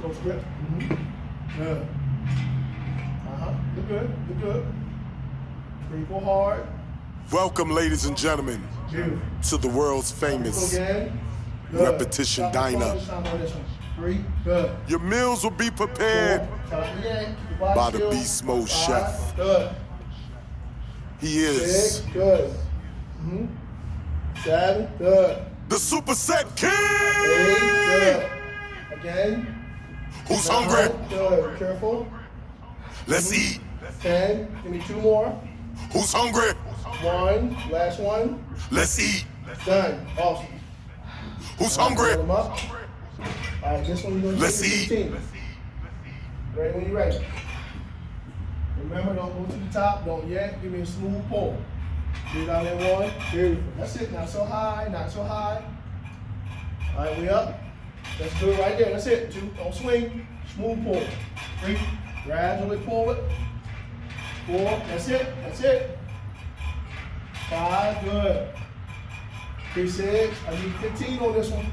Close grip. Good. You're good. You're good. Three, pull hard. Welcome, ladies and gentlemen, to the world's famous Repetition Diner. Three, good. Your meals will be prepared by the Beast Mode Chef. Good. He is 6, good. 7, good. the Super Set King! 8, good. Again. Who's 9, hungry? Good. Careful. Let's eat. 10. Give me 2 more. Who's hungry? 1. Last one. Let's eat. Done. Awesome. Who's Roll hungry? them up. All right, this one you're going to Let's take eat. 15. Ready when you're ready. Remember, don't go to the top. Don't yet. Give me a smooth pull. Get out in 1. Beautiful. That's it. Not so high. Not so high. All right, we up. That's good right there. That's it. 2. Don't swing. Smooth pull. 3. Gradually pull it. 4. That's it. That's it. 5. Good. 3, 6. I need 15 on this one.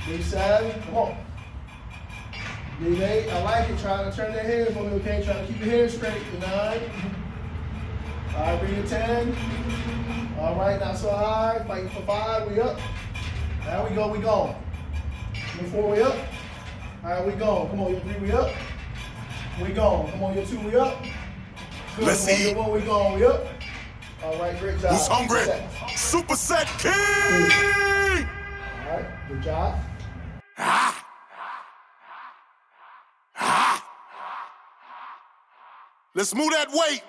3, 7. Come on. 3, 8. I like it. Trying to turn their heads for me, okay? Trying to keep your head straight. 9. All right, bring it 10. All right, not so high. Fighting for 5. We up. There we go. We gone. 4. We up. All right, we gone. Come on, your 3. We up. We gone. Come on, your 2. We up. Good. Let's Come on, eat. your 1. We gone. We up. All right, great job. Who's hungry? Set. Super Set King! All right, good job. Let's move that weight.